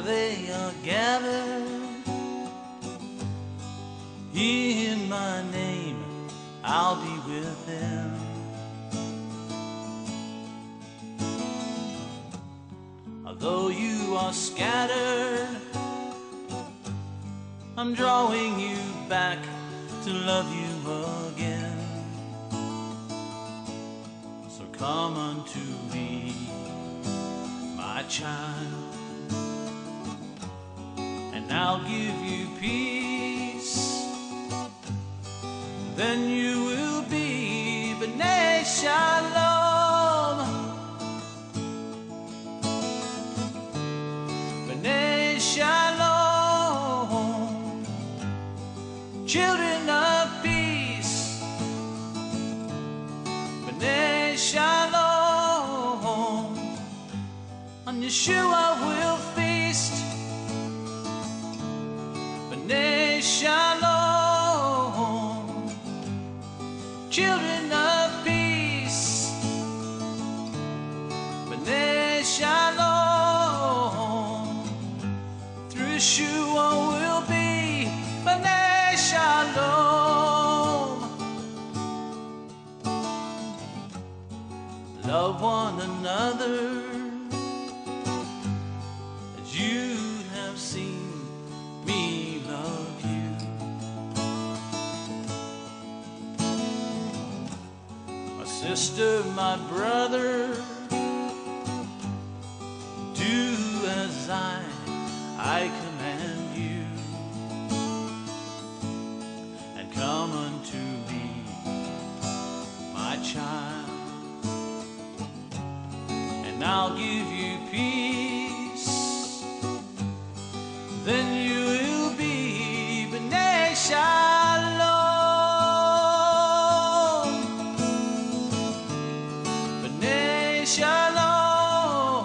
they are gathered in my name, I'll be with them. Although you are scattered, I'm drawing you back to love you again. So come unto me, my child, and I'll give you peace. Then you will be B'nai Shalom. B'nai Shalom, children of peace. B'nai Shalom, on Yeshua we'll feast. B'nai Shalom, children of peace. B'nai Shalom, through Yeshua we'll be B'nai Shalom. Love one another as you have seen me love you. My sister, my brother, do as I command you, and come unto me, my child, and I'll give you peace. Then you will be B'nai Shalom. B'nai Shalom,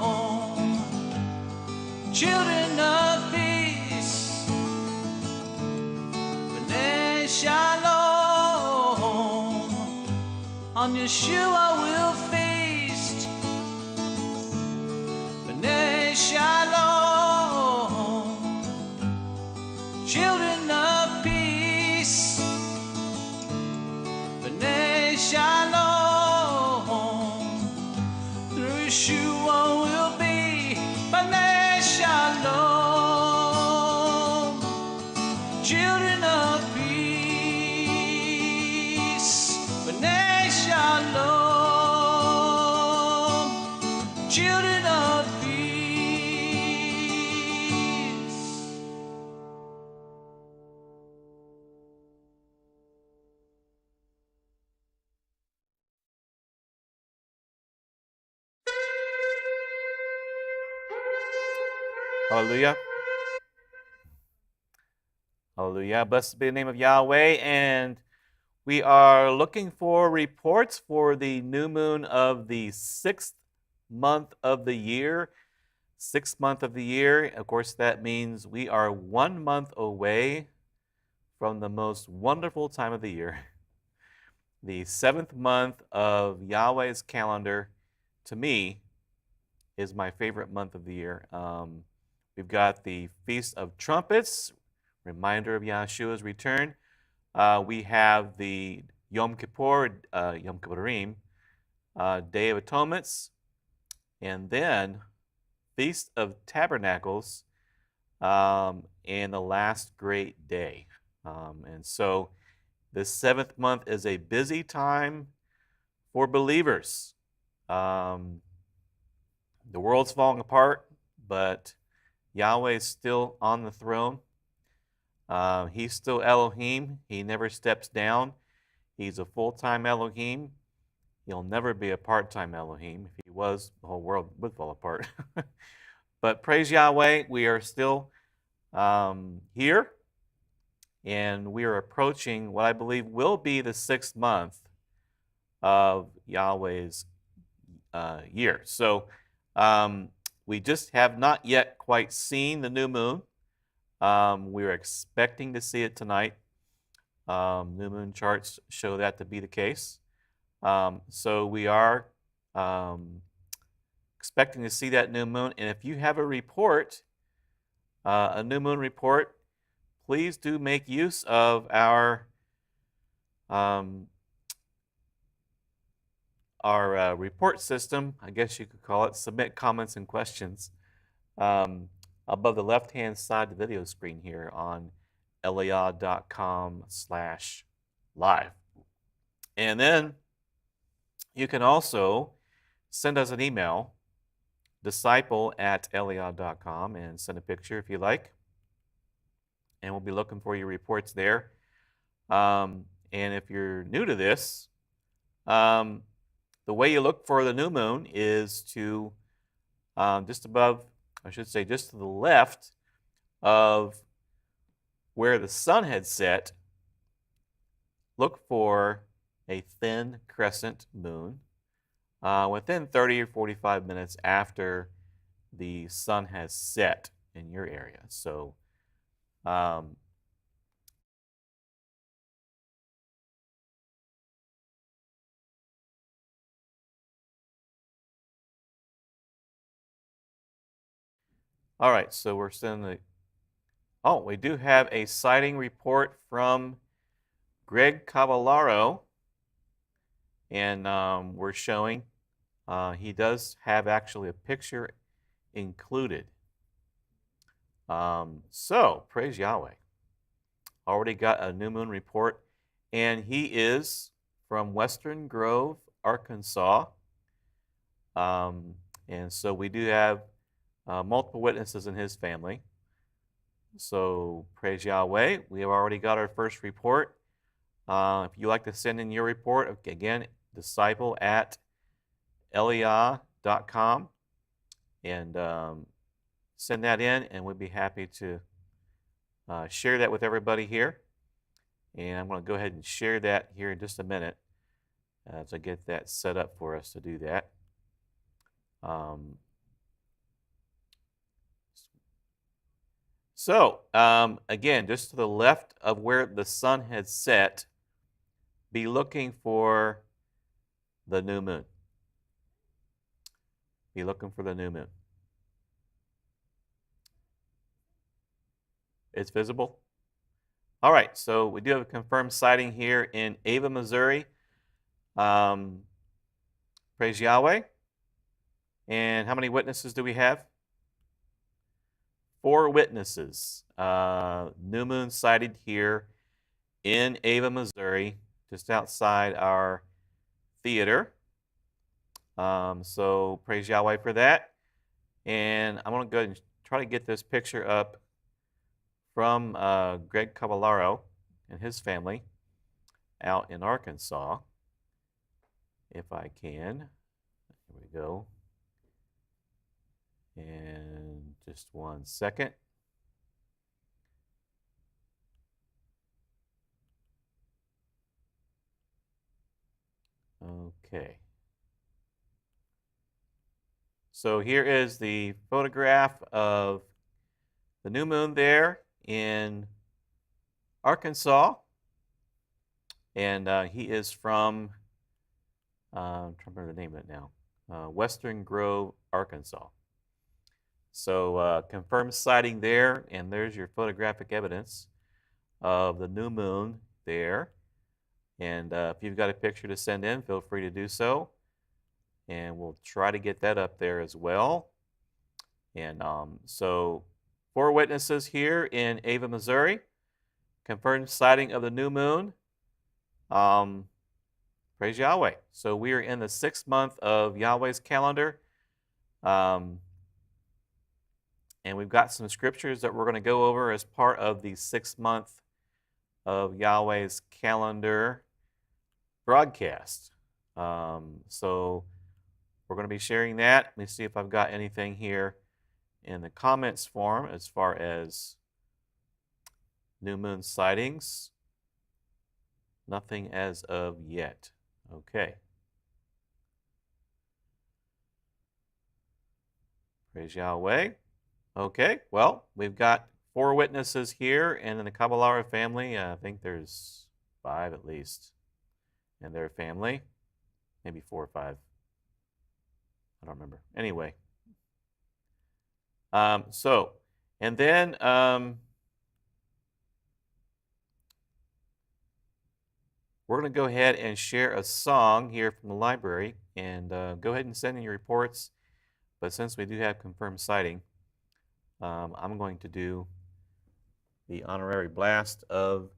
children of peace. B'nai Shalom, on Yeshua we'll feast. B'nai Shalom, children of peace. B'nai Shalom, through Yeshua we'll be B'nai Shalom, children of peace. B'nai Shalom, children of peace. Hallelujah. Hallelujah. Blessed be the name of Yahweh. And we are looking for reports for the new moon of the 6th month of the year. 6th month of the year. Of course, that means we are 1 month away from the most wonderful time of the year. The 7th month of Yahweh's calendar, to me, is my favorite month of the year. We've got the Feast of Trumpets, reminder of Yahshua's return. We have the Yom Kippur, Yom Kippurim, Day of Atonements, and then Feast of Tabernacles, and the last great day. And so the 7th month is a busy time for believers. The world's falling apart, but Yahweh is still on the throne. He's still Elohim. He never steps down. He's a full-time Elohim. He'll never be a part-time Elohim. If he was, the whole world would fall apart. But praise Yahweh, we are still here, and we are approaching what I believe will be the 6th month of Yahweh's year. So we just have not yet quite seen the new moon. We're expecting to see it tonight. New moon charts show that to be the case. So we are expecting to see that new moon. And if you have a report a new moon report, please do make use of um, our report system, I guess you could call it. Submit comments and questions above the left-hand side of the video screen here on EliYah.com/live. And then you can also send us an email, disciple@EliYah.com, and send a picture if you like. And we'll be looking for your reports there. And if you're new to this, the way you look for the new moon is to just above, I should say, just to the left of where the sun had set, look for a thin crescent moon within 30 or 45 minutes after the sun has set in your area. So all right, so we're sending the, oh, we do have a sighting report from Greg Cavallaro, and we're showing he does have actually a picture included. So praise Yahweh. Already got a new moon report, and he is from Western Grove, Arkansas. And so we do have multiple witnesses in his family. So praise Yahweh. We have already got our first report. If you like to send in your report, again, disciple@EliYah.com, and send that in, and we'd be happy to share that with everybody here. And I'm going to go ahead and share that here in just a minute to get that set up for us to do that. So again, just to the left of where the sun had set, be looking for the new moon. Be looking for the new moon. It's visible? All right, so we do have a confirmed sighting here in Ava, Missouri. Praise Yahweh. And how many witnesses do we have? 4 witnesses. New moon sighted here in Ava, Missouri, just outside our theater. So praise Yahweh for that. And I'm going to go ahead and try to get this picture up from Greg Cavallaro and his family out in Arkansas, if I can. Here we go. And just one second. Okay. So here is the photograph of the new moon there in Arkansas. And he is from, I'm trying to remember the name of it now, Western Grove, Arkansas. So confirmed sighting there, and there's your photographic evidence of the new moon there. And if you've got a picture to send in, feel free to do so. And we'll try to get that up there as well. And so 4 witnesses here in Ava, Missouri. Confirmed sighting of the new moon. Praise Yahweh. So we are in the 6th month of Yahweh's calendar. And we've got some scriptures that we're going to go over as part of the 6th month of Yahweh's calendar broadcast. So we're going to be sharing that. Let me see if I've got anything here in the comments form as far as new moon sightings. Nothing as of yet. Okay. Praise Yahweh. Okay, well, we've got 4 witnesses here, and in the Cavallaro family, I think there's 5 at least in their family. Maybe 4 or 5. I don't remember. Anyway. And then we're going to go ahead and share a song here from the library. And go ahead and send in your reports. But since we do have confirmed sighting, I'm going to do the honorary blast of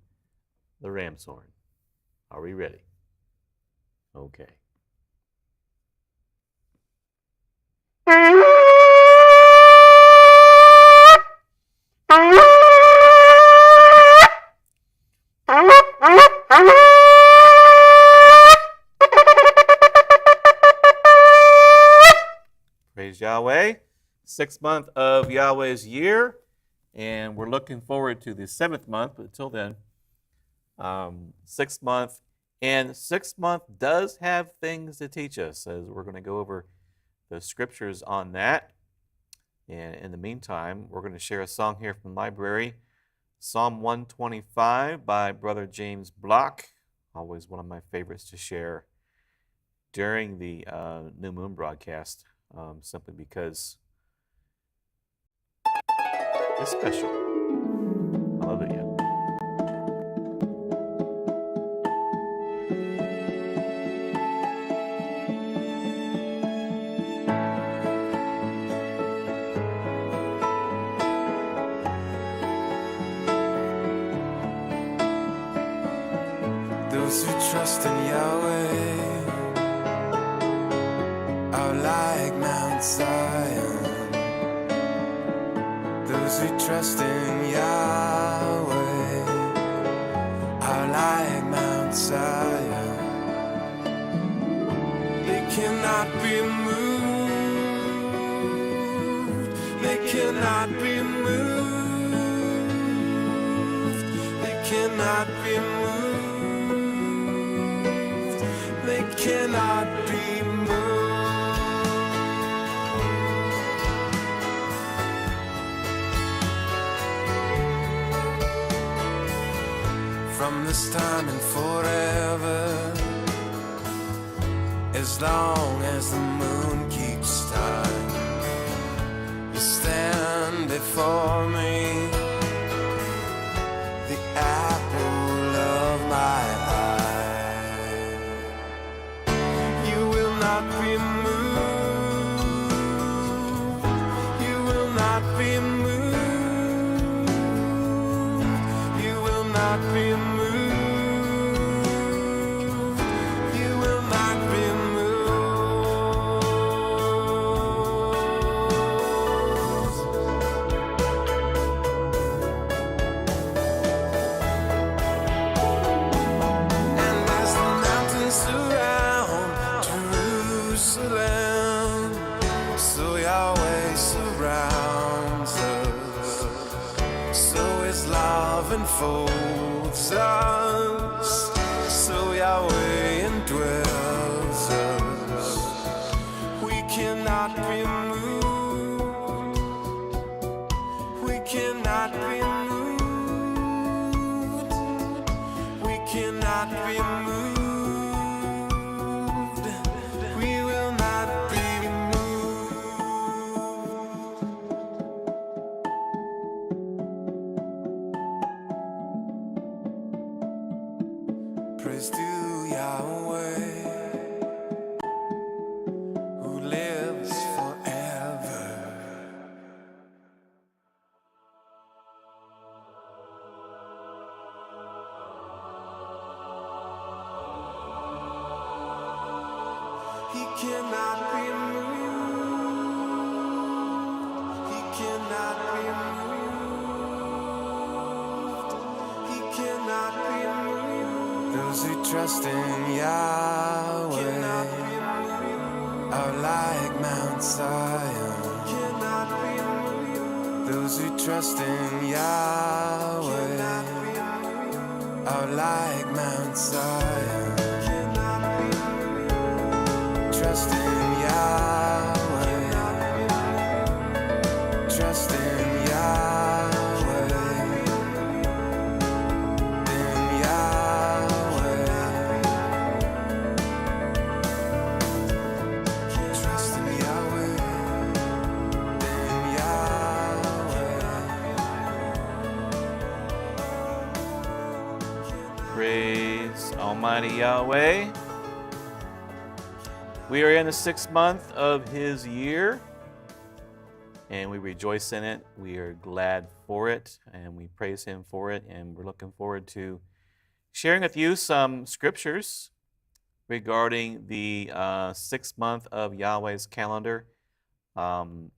the ram's horn. Are we ready? Okay. Praise Yahweh. 6th month of Yahweh's year, and we're looking forward to the 7th month, but until then, 6th month. And 6th month does have things to teach us, as we're going to go over the scriptures on that. And in the meantime, we're going to share a song here from the library, Psalm 125 by Brother James Block, always one of my favorites to share during the New Moon broadcast, simply because it's special. Hallelujah. Those who trust in Yahweh are like Mount Zion. Those who trust in Yahweh are like Mount Zion. They cannot be moved. They cannot be moved. They cannot be moved. They cannot be moved. From this time and forever, as long as the moon keeps time, you stand before me, the apple of my eye. You will not be moved. You will not be moved. You will not be moved. You will not be unfolds us, so Yahweh indwells us. We cannot be moved. We cannot be moved. We cannot be moved. We will not be praise to Yahweh, who lives forever. He cannot be moved. He cannot be moved. He cannot be moved. Those who trust in Yahweh are like Mount Zion. Those who trust in Yahweh are like Mount Zion. Trust in Yahweh. Trust in Almighty Yahweh. We are in the 6th month of His year, and we rejoice in it. We are glad for it, and we praise Him for it, and we're looking forward to sharing with you some scriptures regarding the 6th month of Yahweh's calendar. And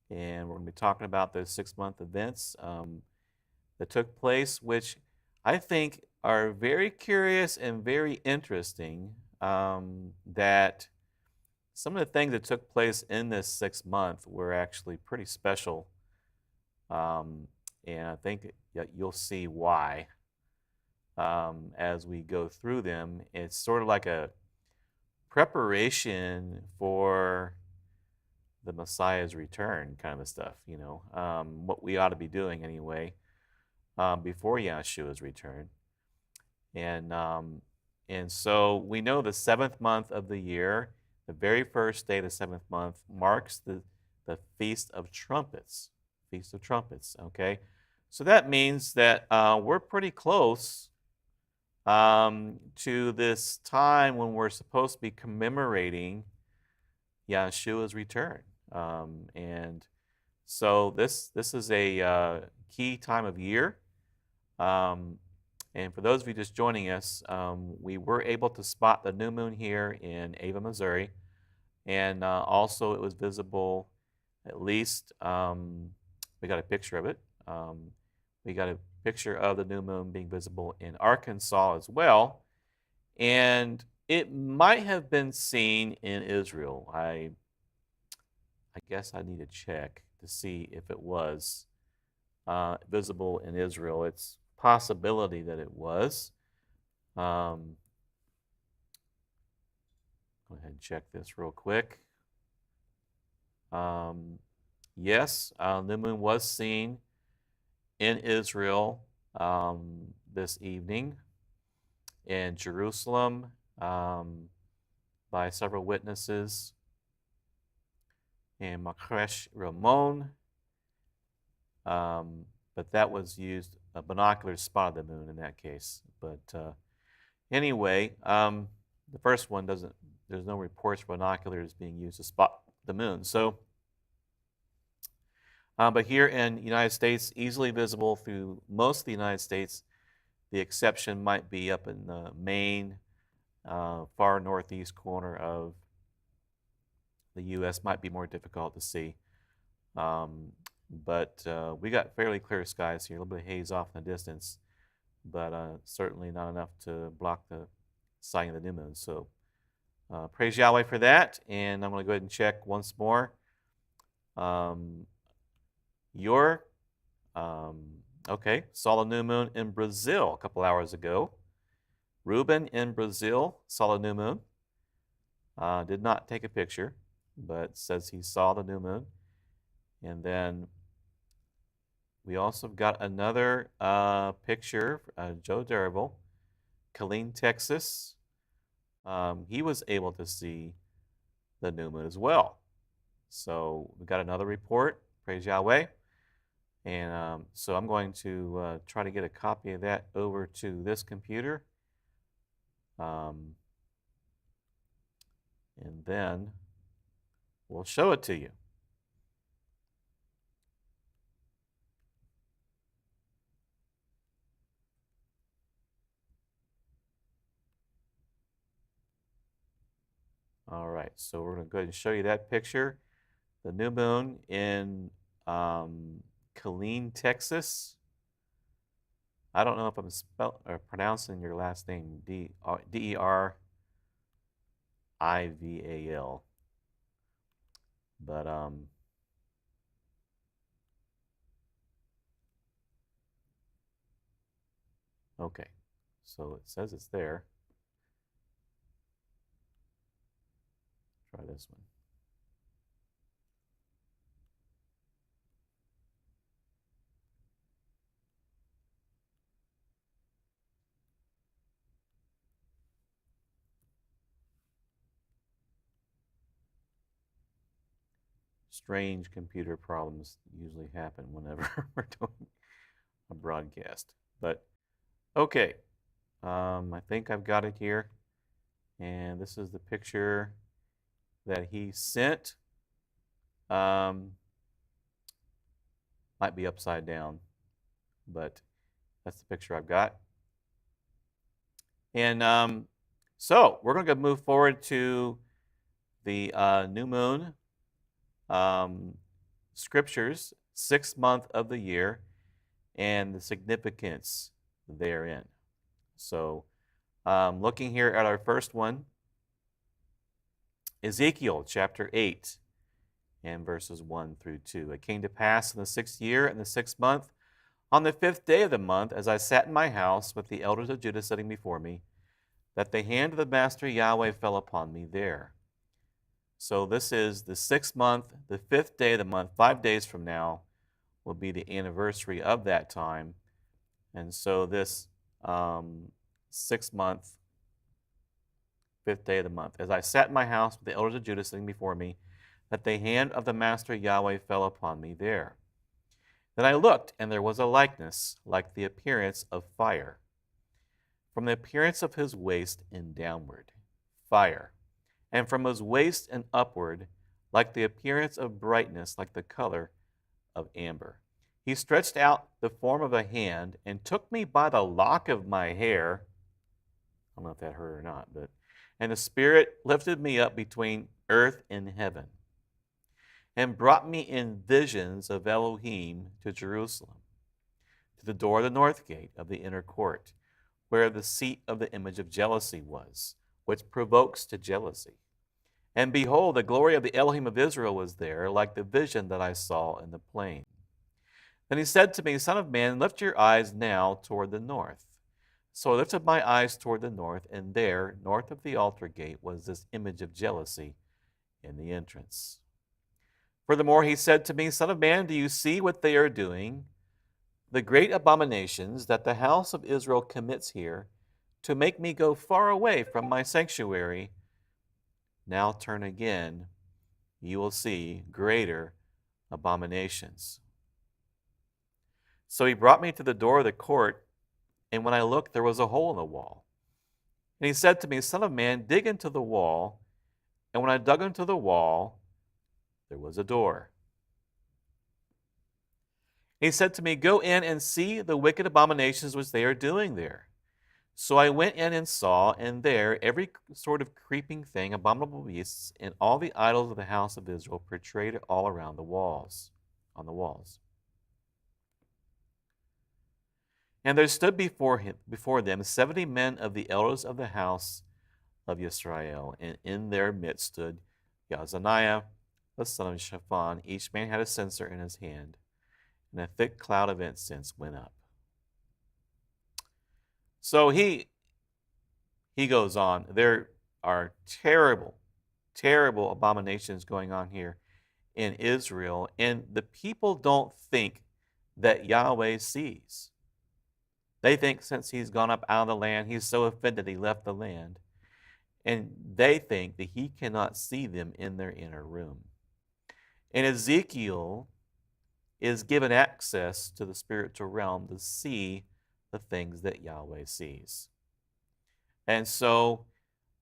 we're going to be talking about those 6-month events that took place, which I think are very curious and very interesting. That some of the things that took place in this 6th month were actually pretty special. And I think you'll see why as we go through them. It's sort of like a preparation for the Messiah's return kind of stuff, what we ought to be doing anyway before Yeshua's return. And so we know the 7th month of the year, the very first day of the 7th month, marks the Feast of Trumpets. Feast of Trumpets, okay? So that means that we're pretty close to this time when we're supposed to be commemorating Yeshua's return. And so this is a key time of year. And for those of you just joining us, we were able to spot the new moon here in Ava, Missouri. And also it was visible, at least, we got a picture of it. We got a picture of the new moon being visible in Arkansas as well. And it might have been seen in Israel. I guess I need to check to see if it was visible in Israel. It's a possibility that it was. Go ahead and check this real quick. Yes, the moon was seen in Israel this evening, in Jerusalem, by several witnesses, in Makresh Ramon, but that was used, a binocular spot of the moon in that case. But anyway, the first one there's no reports of binoculars being used to spot the moon. So, but here in the United States, easily visible through most of the United States. The exception might be up in the Maine, far northeast corner of the U.S. Might be more difficult to see. But we got fairly clear skies here, a little bit of haze off in the distance, but certainly not enough to block the sighting of the new moon. So praise Yahweh for that. And I'm going to go ahead and check once more. Okay, saw the new moon in Brazil a couple hours ago. Ruben in Brazil saw the new moon. Did not take a picture, but says he saw the new moon. And then we also got another picture, Joe Darrell, Killeen, Texas. He was able to see the new moon as well. So we got another report. Praise Yahweh. And so I'm going to try to get a copy of that over to this computer. And then we'll show it to you. All right, so we're going to go ahead and show you that picture. The new moon in Killeen, Texas. I don't know if I'm pronouncing your last name, Derival. But okay, so it says it's there. Try this one. Strange computer problems usually happen whenever we're doing a broadcast. But okay, I think I've got it here. And this is the picture that he sent. Might be upside down, but that's the picture I've got. And so we're going to move forward to the new moon scriptures, 6th month of the year, and the significance therein. So looking here at our first one, Ezekiel chapter 8 and verses 1 through 2. It came to pass in the 6th year, in the 6th month, on the 5th day of the month, as I sat in my house with the elders of Judah sitting before me, that the hand of the Master Yahweh fell upon me there. So this is the 6th month, the 5th day of the month. 5 days from now will be the anniversary of that time. And so this 6th month, 5th day of the month, as I sat in my house with the elders of Judah sitting before me, that the hand of the Master Yahweh fell upon me there. Then I looked, and there was a likeness like the appearance of fire, from the appearance of his waist and downward, fire, and from his waist and upward, like the appearance of brightness, like the color of amber. He stretched out the form of a hand and took me by the lock of my hair. I don't know if that hurt or not, and the Spirit lifted me up between earth and heaven, and brought me in visions of Elohim to Jerusalem, to the door of the north gate of the inner court, where the seat of the image of jealousy was, which provokes to jealousy. And behold, the glory of the Elohim of Israel was there, like the vision that I saw in the plain. Then he said to me, Son of man, lift your eyes now toward the north. So I lifted my eyes toward the north, and there, north of the altar gate, was this image of jealousy in the entrance. Furthermore, he said to me, Son of man, do you see what they are doing? The great abominations that the house of Israel commits here, to make me go far away from my sanctuary. Now turn again, you will see greater abominations. So he brought me to the door of the court, and when I looked, there was a hole in the wall. And he said to me, Son of man, dig into the wall. And when I dug into the wall, there was a door. He said to me, Go in and see the wicked abominations which they are doing there. So I went in and saw, and there every sort of creeping thing, abominable beasts, and all the idols of the house of Israel portrayed all around the walls, on the walls. And there stood before them 70 men of the elders of the house of Israel, and in their midst stood Yazaniah, the son of Shaphan. Each man had a censer in his hand, and a thick cloud of incense went up. So he goes on. There are terrible, terrible abominations going on here in Israel, and the people don't think that Yahweh sees. They think since he's gone up out of the land, he's so offended he left the land. And they think that he cannot see them in their inner room. And Ezekiel is given access to the spiritual realm to see the things that Yahweh sees. And so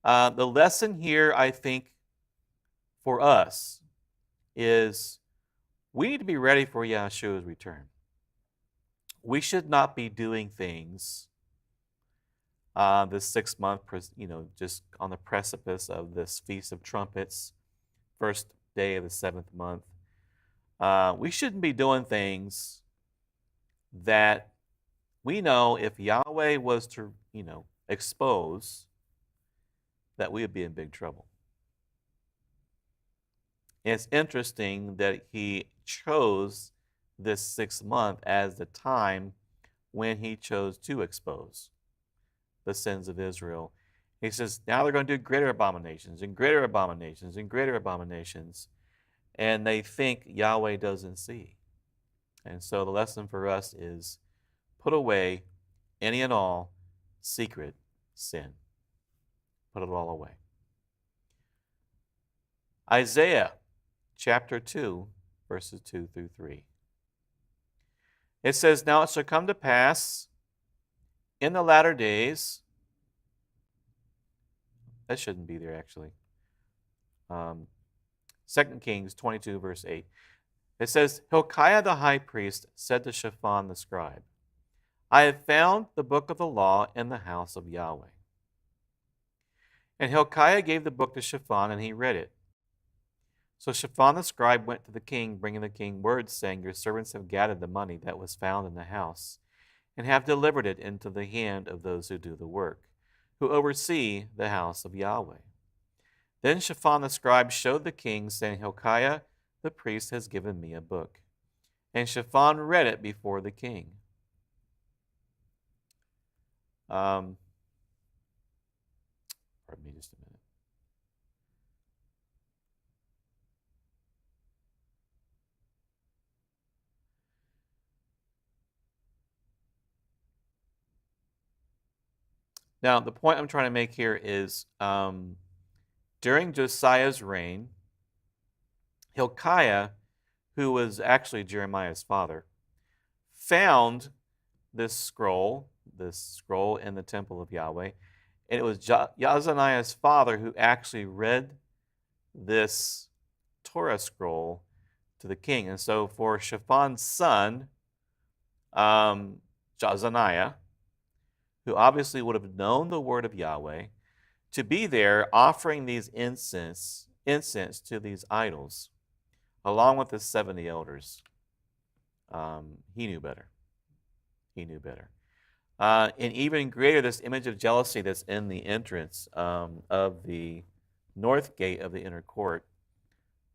the lesson here, I think, for us is we need to be ready for Yahshua's return. We should not be doing things this 6 month, just on the precipice of this Feast of Trumpets, first day of the 7th month. We shouldn't be doing things that we know if Yahweh was to, expose, that we would be in big trouble. And it's interesting that he chose this 6th month as the time when he chose to expose the sins of Israel. He says, now they're going to do greater abominations and greater abominations and greater abominations. And they think Yahweh doesn't see. And so the lesson for us is put away any and all secret sin. Put it all away. Isaiah chapter 2, verses 2 through 3. It says, Now it shall come to pass in the latter days that shouldn't be there actually. 2 Kings 22, verse 8. It says, Hilkiah the high priest said to Shaphan the scribe, I have found the book of the law in the house of Yahweh. And Hilkiah gave the book to Shaphan, and he read it. So Shaphan the scribe went to the king, bringing the king word, saying, Your servants have gathered the money that was found in the house, and have delivered it into the hand of those who do the work, who oversee the house of Yahweh. Then Shaphan the scribe showed the king, saying, Hilkiah the priest has given me a book. And Shaphan read it before the king. Pardon me just a minute. Now, the point I'm trying to make here is during Josiah's reign, Hilkiah, who was actually Jeremiah's father, found this scroll in the temple of Yahweh, and it was Yazaniah's father who actually read this Torah scroll to the king. And so for Shaphan's son, Jazaniah, who obviously would have known the word of Yahweh, to be there offering these incense to these idols, along with the 70 elders, he knew better. He knew better. And even greater, this image of jealousy that's in the entrance of the north gate of the inner court.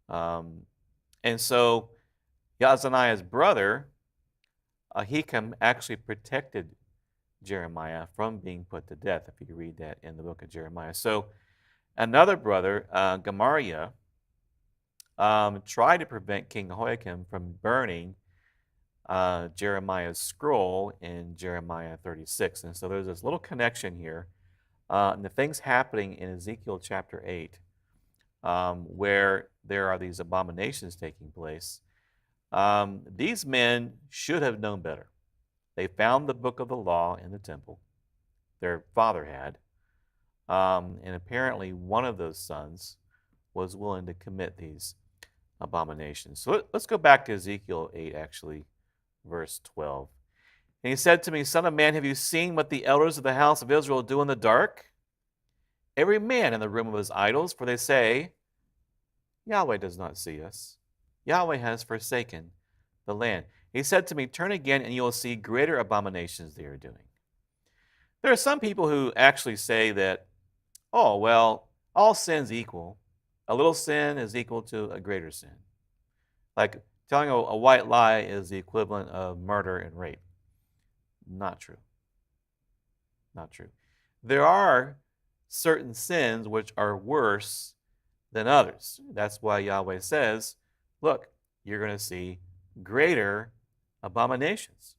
And so Yazaniah's brother, Ahikam, actually protected Jeremiah from being put to death, if you read that in the book of Jeremiah. So another brother, Gemariah, tried to prevent King Jehoiakim from burning Jeremiah's scroll in Jeremiah 36. And so there's this little connection here. And the things happening in Ezekiel chapter 8, where there are these abominations taking place, these men should have known better. They found the book of the law in the temple. Their father had. And apparently one of those sons was willing to commit these abominations. So let's go back to Ezekiel 8, actually, verse 12. And he said to me, Son of man, have you seen what the elders of the house of Israel do in the dark? Every man in the room of his idols, for they say, Yahweh does not see us. Yahweh has forsaken the land. He said to me, Turn again, and you will see greater abominations they are doing. There are some people who actually say that, oh, well, all sin's equal. A little sin is equal to a greater sin. Like telling a white lie is the equivalent of murder and rape. Not true. Not true. There are certain sins which are worse than others. That's why Yahweh says, look, you're going to see greater abominations.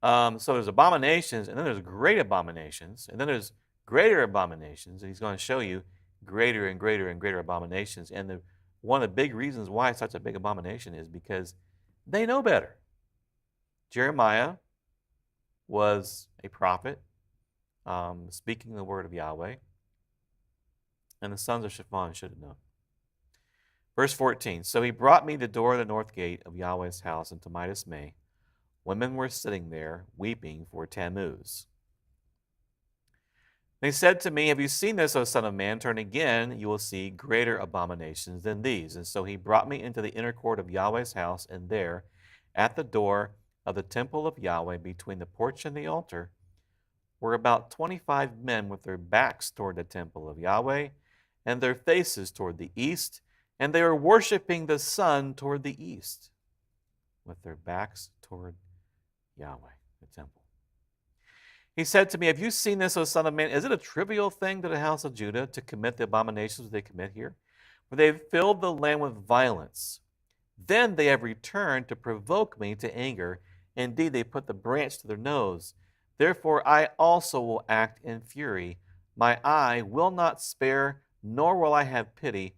So there's abominations, and then there's great abominations, and then there's greater abominations, and he's going to show you greater and greater and greater abominations. And one of the big reasons why it's such a big abomination is because they know better. Jeremiah was a prophet, speaking the word of Yahweh, and the sons of Shaphan should have known. Verse 14, So he brought me the door of the north gate of Yahweh's house, and to my dismay, women were sitting there weeping for Tammuz. They said to me, Have you seen this, O son of man? Turn again, you will see greater abominations than these. And so he brought me into the inner court of Yahweh's house, and there, at the door of the temple of Yahweh, between the porch and the altar, were about 25 men with their backs toward the temple of Yahweh, and their faces toward the east, and they were worshiping the sun toward the east, with their backs toward Yahweh, the temple. He said to me, Have you seen this, O son of man? Is it a trivial thing to the house of Judah to commit the abominations they commit here? For they have filled the land with violence. Then they have returned to provoke me to anger. Indeed, they put the branch to their nose. Therefore I also will act in fury. My eye will not spare, nor will I have pity.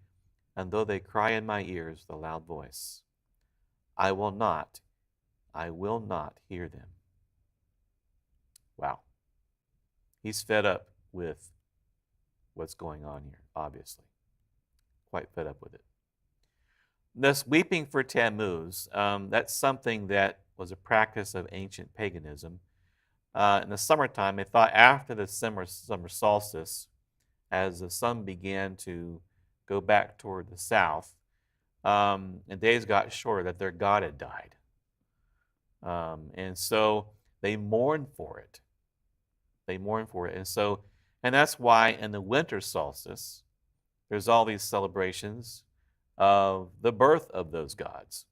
And though they cry in my ears with a loud voice, I will not hear them. Wow. He's fed up with what's going on here, obviously. Quite fed up with it. Thus, weeping for Tammuz, that's something that was a practice of ancient paganism. In the summertime, they thought after the summer solstice, as the sun began to go back toward the south, and days got shorter, that their god had died. And so they mourned for it. They mourned for it. And that's why in the winter solstice, there's all these celebrations of the birth of those gods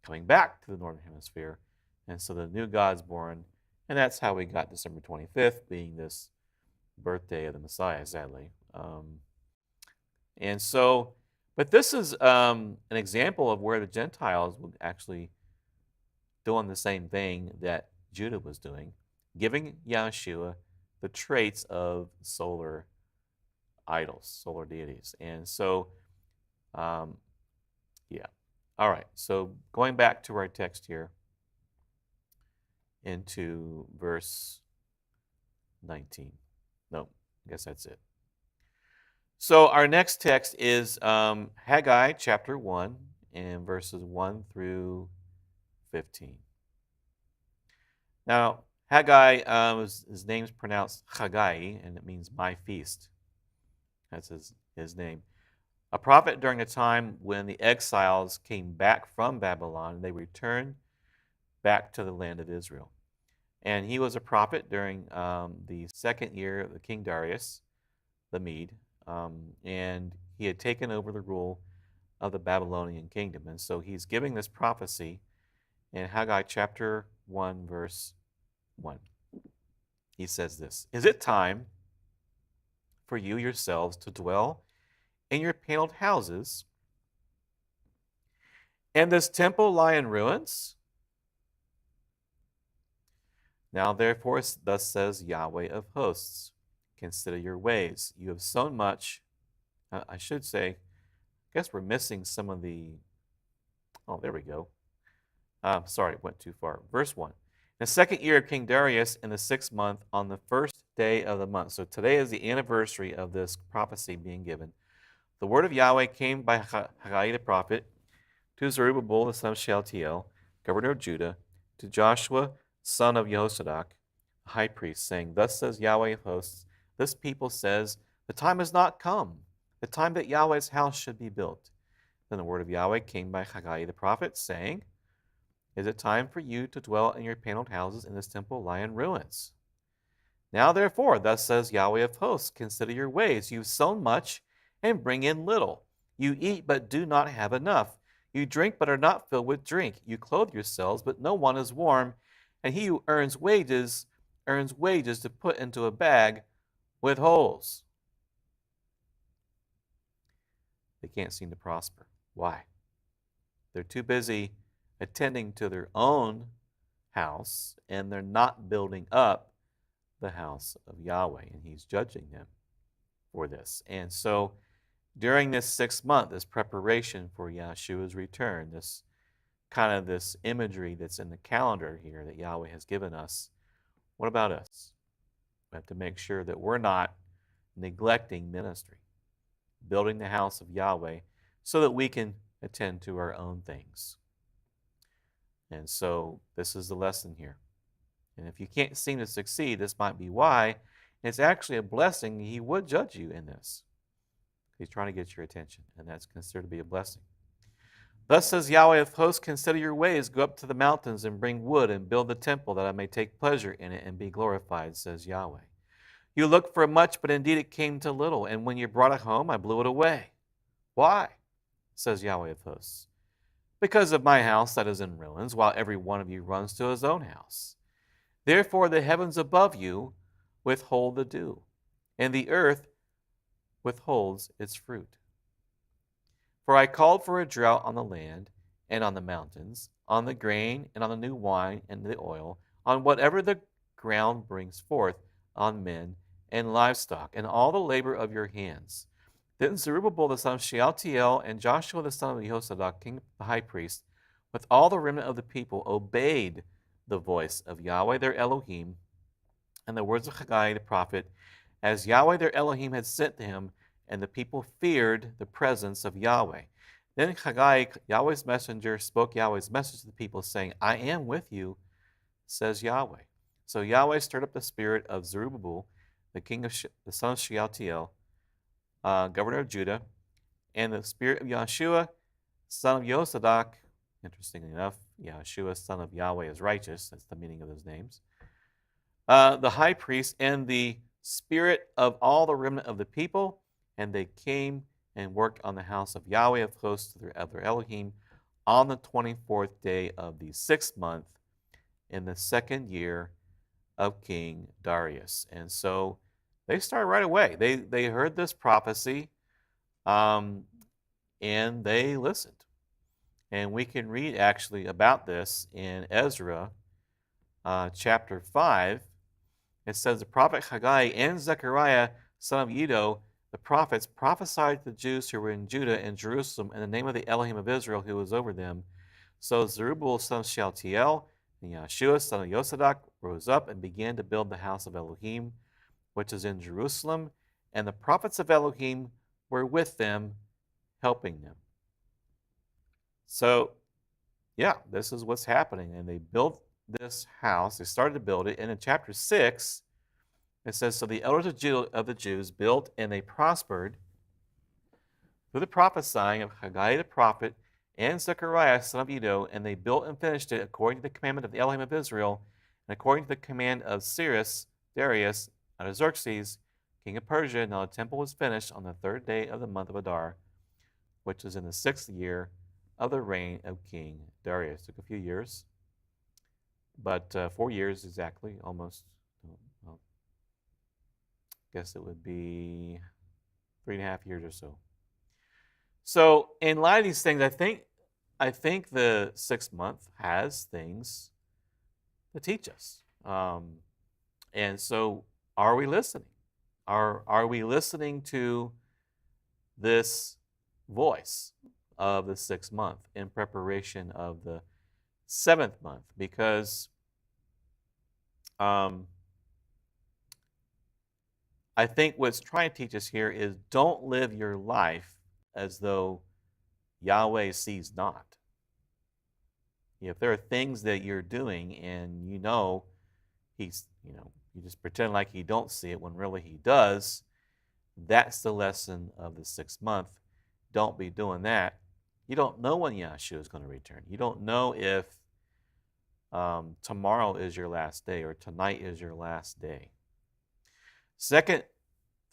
coming back to the northern hemisphere. And so the new god's born. And that's how we got December 25th being this birthday of the Messiah, sadly. But this is an example of where the Gentiles would actually doing the same thing that Judah was doing, giving Yahshua the traits of solar idols, solar deities. And so, yeah. All right. So going back to our text here into verse 19. No, I guess that's it. So our next text is Haggai chapter 1 and verses 1 through 15. Now, Haggai, his name's pronounced Haggai, and it means my feast. That's his name. A prophet during a time when the exiles came back from Babylon, and they returned back to the land of Israel. And he was a prophet during the second year of the King Darius, the Mede, and he had taken over the rule of the Babylonian kingdom. And so he's giving this prophecy in Haggai chapter 1, verse 1. He says this, "Is it time for you yourselves to dwell in your paneled houses, and this temple lie in ruins? Now therefore, thus says Yahweh of hosts, consider your ways. You have sown much." I should say, I guess we're missing some of the, oh, there we go. Sorry, went too far. Verse 1. In the second year of King Darius, in the 6th month, on the 1st day of the month. So today is the anniversary of this prophecy being given. The word of Yahweh came by Haggai the prophet to Zerubbabel the son of Shealtiel, governor of Judah, to Joshua son of Jehozadak, the high priest, saying, "Thus says Yahweh of hosts, this people says, the time has not come, the time that Yahweh's house should be built." Then the word of Yahweh came by Haggai the prophet, saying, "Is it time for you to dwell in your paneled houses, and this temple lie in ruins? Now therefore, thus says Yahweh of hosts, consider your ways. You've sown much and bring in little. You eat but do not have enough. You drink but are not filled with drink. You clothe yourselves, but no one is warm. And he who earns wages to put into a bag with holes." They can't seem to prosper. Why? They're too busy attending to their own house, and they're not building up the house of Yahweh, and he's judging them for this. And so during this 6th month, this preparation for Yahshua's return, this imagery that's in the calendar here that Yahweh has given us, what about us? We have to make sure that we're not neglecting ministry, building the house of Yahweh, so that we can attend to our own things. And so this is the lesson here. And if you can't seem to succeed, this might be why. And it's actually a blessing. He would judge you in this. He's trying to get your attention, and that's considered to be a blessing. "Thus says Yahweh of hosts, consider your ways, go up to the mountains and bring wood and build the temple, that I may take pleasure in it and be glorified, says Yahweh. You looked for much, but indeed it came to little, and when you brought it home, I blew it away. Why? Says Yahweh of hosts. Because of my house that is in ruins, while every one of you runs to his own house. Therefore the heavens above you withhold the dew, and the earth withholds its fruit. For I called for a drought on the land and on the mountains, on the grain and on the new wine and the oil, on whatever the ground brings forth, on men and livestock, and all the labor of your hands. Then Zerubbabel the son of Shealtiel and Joshua the son of Jehozadak, king the high priest, with all the remnant of the people, obeyed the voice of Yahweh their Elohim and the words of Haggai the prophet, as Yahweh their Elohim had sent to him, and the people feared the presence of Yahweh. Then Haggai, Yahweh's messenger, spoke Yahweh's message to the people, saying, I am with you, says Yahweh. So Yahweh stirred up the spirit of Zerubbabel, the king of the son of Shealtiel, governor of Judah, and the spirit of Yeshua, son of Yosadak. Interestingly enough, Yeshua, son of Yahweh, is righteous. That's the meaning of those names. The high priest, and the spirit of all the remnant of the people, and they came and worked on the house of Yahweh of hosts of their Elohim on the 24th day of the 6th month in the 2nd year of King Darius. And so they started right away. They heard this prophecy, and they listened. And we can read actually about this in Ezra chapter 5. It says, the prophet Haggai and Zechariah, son of Iddo, the prophets, prophesied to the Jews who were in Judah and Jerusalem in the name of the Elohim of Israel who was over them. So Zerubbabel, son of Shealtiel, and Yeshua, son of Yosadak, rose up and began to build the house of Elohim, which is in Jerusalem, and the prophets of Elohim were with them, helping them. So, yeah, this is what's happening. And they built this house. They started to build it. And in chapter 6, it says, so the elders of the Jews built, and they prospered through the prophesying of Haggai the prophet and Zechariah, son of Iddo, and they built and finished it according to the commandment of the Elohim of Israel, and according to the command of Cyrus, Darius, and Artaxerxes, king of Persia. Now the temple was finished on the 3rd day of the month of Adar, which is in the 6th year of the reign of King Darius. It took a few years, but 4 years exactly, almost. Well, I guess it would be 3.5 years or so. So in light of these things, I think the 6th month has things to teach us. And so are we listening? Are we listening to this voice of the 6th month in preparation of the 7th month? Because I think what's trying to teach us here is don't live your life as though Yahweh sees not. If there are things that you're doing and he's, you just pretend like you don't see it when really he does, that's the lesson of the 6th month. Don't be doing that. You don't know when Yahshua is going to return. You don't know if tomorrow is your last day or tonight is your last day. Second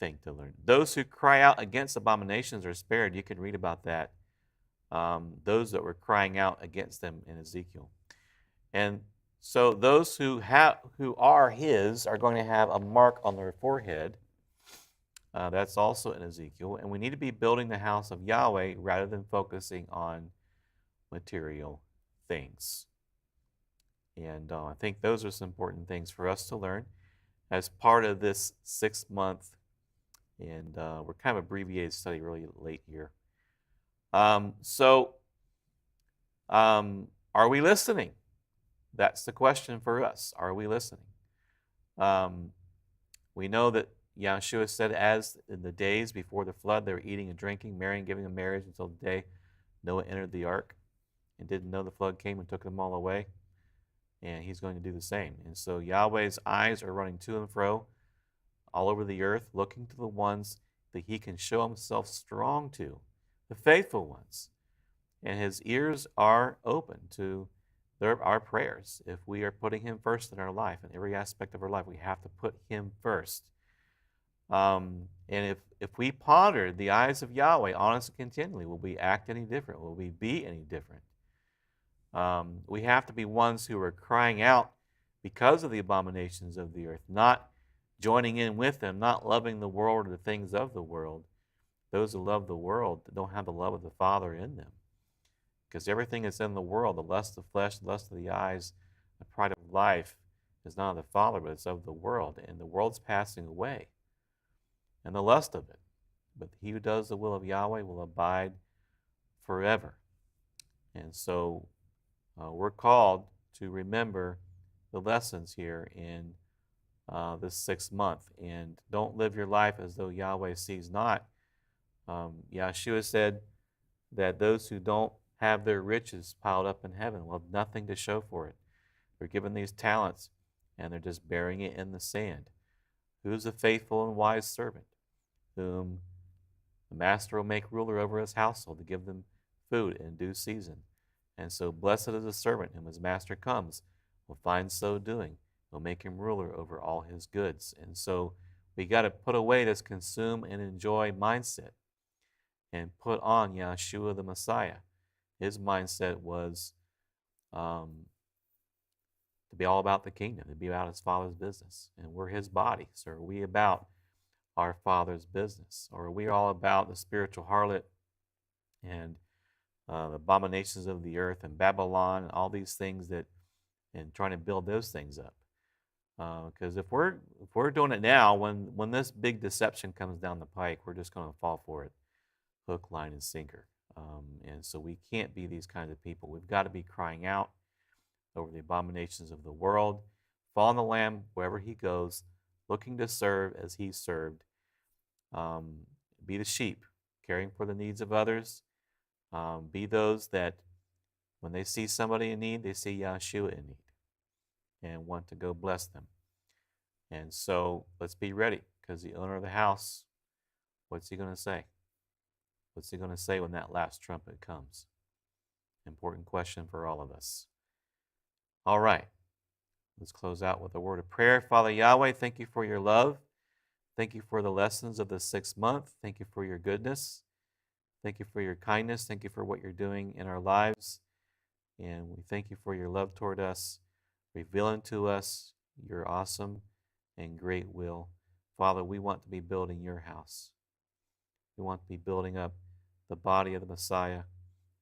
thing to learn, those who cry out against abominations are spared. You can read about that. Those that were crying out against them in Ezekiel. And so those who are his are going to have a mark on their forehead. That's also in Ezekiel. And we need to be building the house of Yahweh rather than focusing on material things. And I think those are some important things for us to learn as part of this 6th month. And we're kind of abbreviated study really late here. So are we listening? That's the question for us. Are we listening? We know that Yahshua said, as in the days before the flood, they were eating and drinking, marrying, giving in marriage until the day Noah entered the ark and didn't know the flood came and took them all away. And he's going to do the same. And so Yahweh's eyes are running to and fro all over the earth, looking to the ones that he can show himself strong to, the faithful ones. And his ears are open to our prayers. If we are putting him first in our life, in every aspect of our life, we have to put him first. And if we ponder the eyes of Yahweh on us continually, will we act any different? Will we be any different? We have to be ones who are crying out because of the abominations of the earth, not joining in with them, not loving the world or the things of the world. Those who love the world don't have the love of the Father in them. Because everything that's in the world, the lust of the flesh, the lust of the eyes, the pride of life, is not of the Father, but it's of the world. And the world's passing away, and the lust of it. But he who does the will of Yahweh will abide forever. And so we're called to remember the lessons here in this 6th month. And don't live your life as though Yahweh sees not. Yahshua said that those who don't have their riches piled up in heaven will have nothing to show for it. They're given these talents, and they're just burying it in the sand. Who's a faithful and wise servant, whom the master will make ruler over his household to give them food in due season? And so blessed is the servant whom his master comes, will find so doing, will make him ruler over all his goods. And so we got to put away this consume and enjoy mindset and put on Yahshua the Messiah. His mindset was to be all about the kingdom, to be about his Father's business. And we're his body. So are we about our Father's business? Or are we all about the spiritual harlot and the abominations of the earth and Babylon and all these things and trying to build those things up? Because if we're doing it now, when this big deception comes down the pike, we're just going to fall for it, hook, line, and sinker. And so we can't be these kinds of people. We've got to be crying out over the abominations of the world, fall on the Lamb wherever he goes, looking to serve as he served. Be the sheep, caring for the needs of others. Be those that when they see somebody in need, they see Yahshua in need and want to go bless them. And so let's be ready, because the owner of the house, what's he going to say? What's he going to say when that last trumpet comes? Important question for all of us. All right, let's close out with a word of prayer. Father Yahweh, thank you for your love. Thank you for the lessons of the 6th month. Thank you for your goodness. Thank you for your kindness. Thank you for what you're doing in our lives. And we thank you for your love toward us, revealing to us your awesome and great will. Father, we want to be building your house. We want to be building up the body of the Messiah.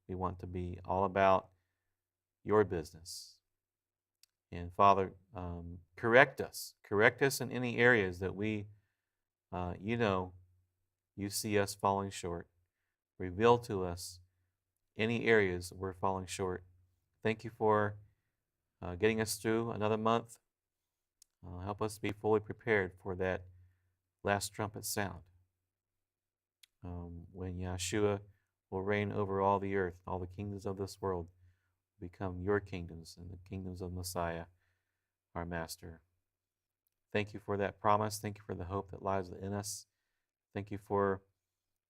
We want to be all about your business. And Father, correct us. Correct us in any areas that we, you see us falling short. Reveal to us any areas we're falling short. Thank you for getting us through another month. Help us be fully prepared for that last trumpet sound. When Yahshua will reign over all the earth, all the kingdoms of this world become your kingdoms and the kingdoms of Messiah, our Master. Thank you for that promise. Thank you for the hope that lies within us. Thank you for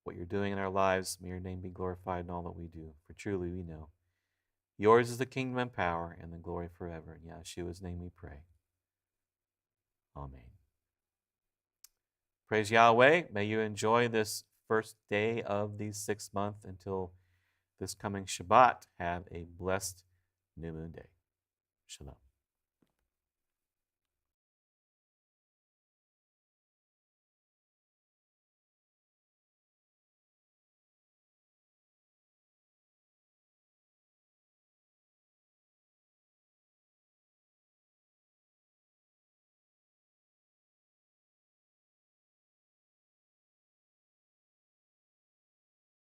what you're doing in our lives. May your name be glorified in all that we do. For truly we know yours is the kingdom and power and the glory forever. In Yahshua's name we pray. Amen. Praise Yahweh. May you enjoy this first day of the 6th month until this coming Shabbat. Have a blessed new moon day. Shalom.